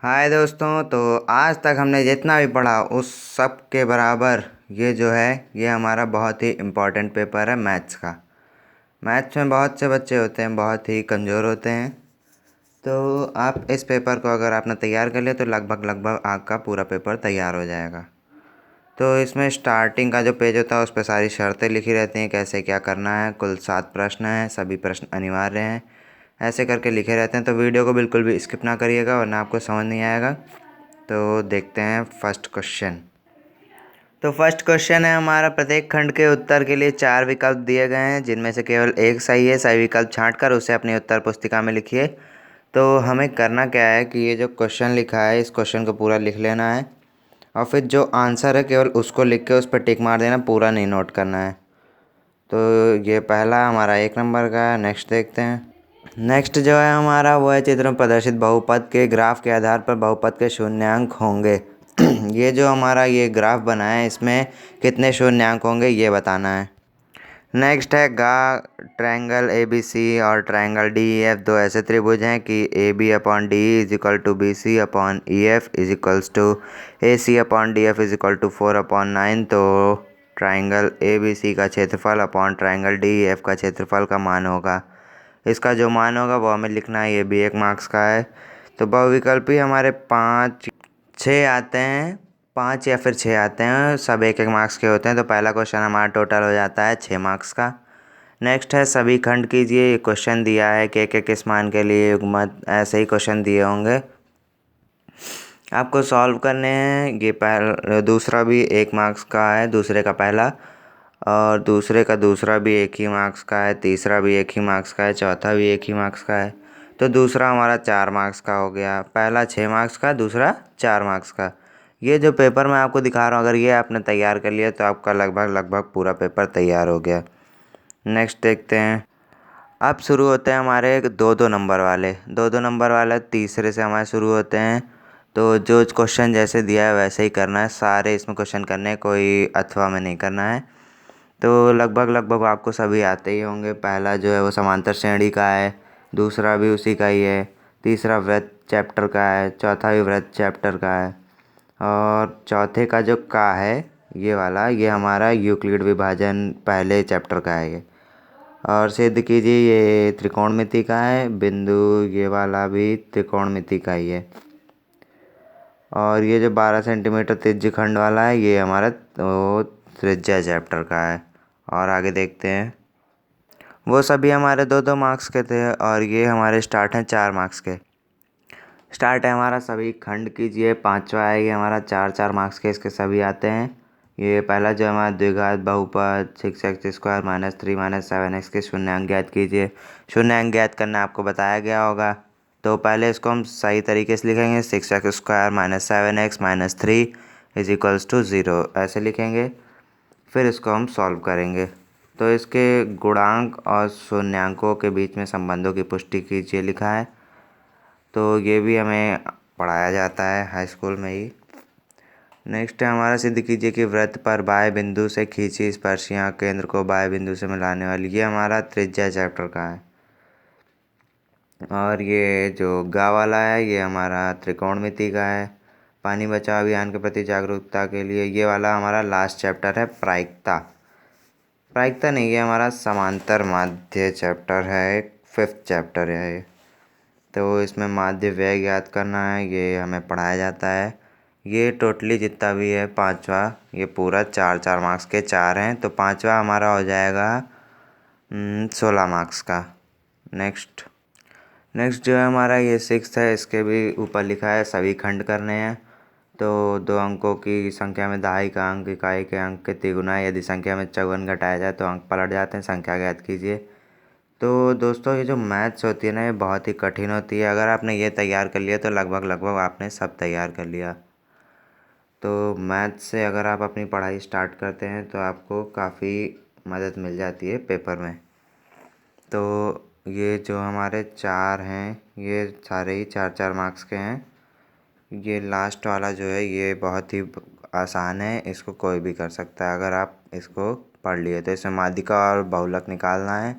हाय दोस्तों। तो आज तक हमने जितना भी पढ़ा उस सब के बराबर ये जो है ये हमारा बहुत ही इम्पोर्टेंट पेपर है मैथ्स का। मैथ्स में बहुत से बच्चे होते हैं बहुत ही कमज़ोर होते हैं। तो आप इस पेपर को अगर आपने तैयार कर लिया तो लगभग लगभग आपका पूरा पेपर तैयार हो जाएगा। तो इसमें स्टार्टिंग का जो पेज होता है उस पर सारी शर्तें लिखी रहती हैं, कैसे क्या करना है। कुल 7 प्रश्न हैं, सभी प्रश्न अनिवार्य हैं, ऐसे करके लिखे रहते हैं। तो वीडियो को बिल्कुल भी स्किप ना करिएगा वरना आपको समझ नहीं आएगा। तो देखते हैं फर्स्ट क्वेश्चन। तो फर्स्ट क्वेश्चन है हमारा, प्रत्येक खंड के उत्तर के लिए 4 विकल्प दिए गए हैं जिनमें से केवल एक सही है। सही विकल्प छांटकर उसे अपनी उत्तर पुस्तिका में लिखिए। तो हमें करना क्या है कि ये जो क्वेश्चन लिखा है इस क्वेश्चन को पूरा लिख लेना है और फिर जो आंसर है केवल उसको लिख के उस पर टिक मार देना, पूरा नहीं नोट करना है। तो ये पहला हमारा 1 नंबर का है। नेक्स्ट देखते हैं। नेक्स्ट जो है हमारा वो है, चित्र में प्रदर्शित बहुपद के ग्राफ के आधार पर बहुपद के शून्यांक होंगे। ये जो हमारा ये ग्राफ बना है इसमें कितने शून्यांक होंगे ये बताना है। नेक्स्ट है गा ट्रायंगल ए बी सी और ट्रायंगल डी ई एफ दो ऐसे त्रिभुज हैं कि A B upon D is equal to B C upon E F is equals to A C upon D F is equal to 4/9। तो triangle A B C का क्षेत्रफल upon triangle D E F का क्षेत्रफल का मान होगा। इसका जो मान होगा वो हमें लिखना है, ये भी 1 मार्क्स का है। तो बहुविकल्पी हमारे 5 6 आते हैं, 5 या फिर 6 आते हैं, सब 1 1 मार्क्स के होते हैं। तो पहला क्वेश्चन हमारा टोटल हो जाता है 6 मार्क्स का। नेक्स्ट है सभी खंड कीजिए। ये क्वेश्चन दिया है कि किस मान के लिए युग्मत, ऐसे ही क्वेश्चन दिए होंगे आपको सॉल्व करने हैं। ये दूसरा भी 1 मार्क्स का है, दूसरे का पहला, और दूसरे का दूसरा भी 1 ही मार्क्स का है, तीसरा भी 1 ही मार्क्स का है, चौथा भी 1 ही मार्क्स का है। तो दूसरा हमारा 4 मार्क्स का हो गया, पहला 6 मार्क्स का, दूसरा 4 मार्क्स का। ये जो पेपर मैं आपको दिखा रहा हूँ अगर ये आपने तैयार कर लिया तो आपका लगभग लगभग पूरा पेपर तैयार हो गया। नेक्स्ट देखते हैं। अब शुरू होते हैं हमारे 2 2 नंबर वाले। 2 2 नंबर वाले तीसरे से हमारे शुरू होते हैं। तो जो क्वेश्चन जैसे दिया है वैसे ही करना है, सारे इसमें क्वेश्चन करने हैं, कोई अथवा में नहीं करना है। तो लगभग लगभग आपको सभी आते ही होंगे। पहला जो है वो समांतर श्रेणी का है, दूसरा भी उसी का ही है, तीसरा वृत्त चैप्टर का है, चौथा भी वृत्त चैप्टर का है, और चौथे का जो का है ये वाला, ये हमारा यूक्लिड विभाजन पहले चैप्टर का है ये। और सिद्ध कीजिए ये त्रिकोणमिति का है, बिंदु ये वाला भी त्रिकोणमिति का ही है। और ये जो 12 सेंटीमीटर त्रिज्य खंड वाला है ये हमारा वो त्रिज्या चैप्टर का है। और आगे देखते हैं। वो सभी हमारे 2 2 मार्क्स के थे और ये हमारे स्टार्ट हैं 4 मार्क्स के। स्टार्ट है हमारा सभी खंड कीजिए, 5वां है ये हमारा 4 4 मार्क्स के, इसके सभी आते हैं। ये पहला जो हमारा द्विघात बहुपद 6x² -3 -7x के शून्यांक ज्ञात कीजिए। शून्यांक ज्ञात करना आपको बताया गया होगा। तो पहले इसको हम सही तरीके से लिखेंगे, 6x² -7x -3 is equals to 0 ऐसे लिखेंगे। फिर इसको हम सॉल्व करेंगे। तो इसके गुणांक और शून्यांकों के बीच में संबंधों की पुष्टि कीजिए लिखा है। तो ये भी हमें पढ़ाया जाता है हाई स्कूल में ही। नेक्स्ट है हमारा, सिद्ध कीजिए कि वृत्त पर बाएं बिंदु से खींची स्पर्शियाँ केंद्र को बाएं बिंदु से मिलाने वाली, ये हमारा त्रिज्या चैप्टर का है। और ये जो गा वाला है ये हमारा त्रिकोणमिति का है। पानी बचाओ अभियान के प्रति जागरूकता के लिए, ये वाला हमारा लास्ट चैप्टर है प्रायिकता। प्रायिकता नहीं, ये हमारा समांतर माध्य चैप्टर है, 5th चैप्टर है ये। तो इसमें माध्य व्यय ज्ञात करना है, ये हमें पढ़ाया जाता है। ये टोटली जितना भी है 5वां, ये पूरा 4 4 मार्क्स के 4 हैं। तो 5वां हमारा हो जाएगा 16 मार्क्स का। नेक्स्ट जो है हमारा ये 6th है, इसके भी ऊपर लिखा है सभी खंड करने हैं। तो 2 अंकों की संख्या में दहाई का अंक इकाई के अंक के तिगुना है। यदि संख्या में चौगुन घटाया जाए तो अंक पलट जाते हैं। संख्या ज्ञात कीजिए। तो दोस्तों ये जो मैथ्स होती है ना ये बहुत ही कठिन होती है। अगर आपने ये तैयार कर लिया तो लगभग लगभग आपने सब तैयार कर लिया। तो मैथ्स से अगर आप अपनी पढ़ाई स्टार्ट करते हैं तो आपको काफ़ी मदद मिल जाती है पेपर में। तो ये जो हमारे 4 हैं ये सारे ही 4 4 मार्क्स के हैं। ये लास्ट वाला जो है ये बहुत ही आसान है, इसको कोई भी कर सकता है अगर आप इसको पढ़ लिए तो। इसमें माध्यिका और बहुलक निकालना है।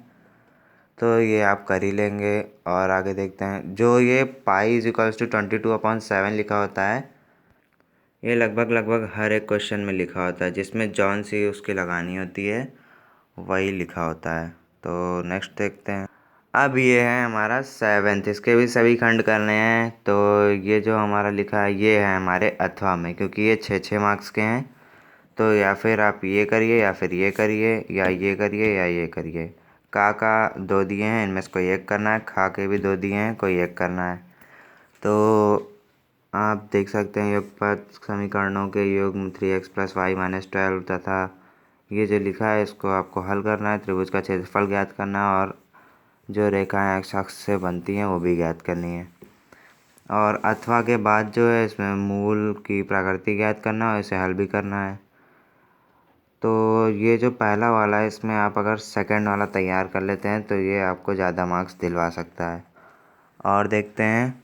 तो ये आप कर ही लेंगे। और आगे देखते हैं, जो ये पाई इज इक्वल्स टू 22/7 लिखा होता है, ये लगभग हर एक क्वेश्चन में लिखा होता है, जिसमें जॉन सी उसकी लगानी होती है वही लिखा होता है। तो नेक्स्ट देखते हैं। अब ये है हमारा 7th, इसके भी सभी खंड करने हैं। तो ये जो हमारा लिखा है ये है हमारे अथवा में, क्योंकि ये 6 मार्क्स के हैं। तो या फिर आप ये करिए या फिर ये करिए, या ये करिए या ये करिए। का 2 दिए हैं, इनमें से कोई एक करना है। खा के भी 2 दिए हैं, कोई एक करना है। तो आप देख सकते हैं युगपत समीकरणों के युग्म 3x + y - 12 तथा ये जो लिखा है इसको आपको हल करना है। त्रिभुज का क्षेत्रफल ज्ञात करना है और जो रेखाएं x अक्ष से बनती हैं वो भी ज्ञात करनी है। और अथवा के बाद जो है इसमें मूल की प्रकृति ज्ञात करना है और इसे हल भी करना है। तो ये जो पहला वाला है इसमें आप अगर सेकंड वाला तैयार कर लेते हैं तो ये आपको ज़्यादा मार्क्स दिलवा सकता है। और देखते हैं,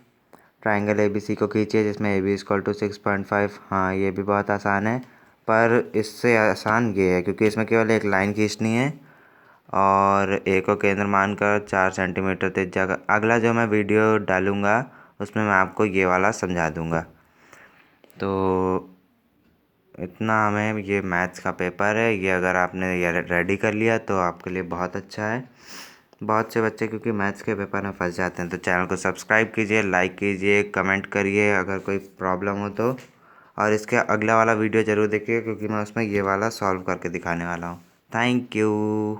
ट्राइंगल ABC को खींचिए जिसमें AB = 6.5। हाँ, ये भी बहुत आसान है, पर इससे आसान ये है क्योंकि इसमें केवल एक लाइन खींचनी है और A को केंद्र मानकर 4 सेंटीमीटर त्रिज्या। अगला जो मैं वीडियो डालूँगा उसमें मैं आपको ये वाला समझा दूँगा। तो इतना हमें ये मैथ्स का पेपर है, ये अगर आपने ये रेडी कर लिया तो आपके लिए बहुत अच्छा है। बहुत से बच्चे क्योंकि मैथ्स के पेपर में फंस जाते हैं। तो चैनल को सब्सक्राइब कीजिए, लाइक कीजिए, कमेंट करिए अगर कोई प्रॉब्लम हो तो। और इसके अगला वाला वीडियो ज़रूर देखिए क्योंकि मैं उसमें ये वाला सॉल्व करके दिखाने वाला हूँ। Thank you.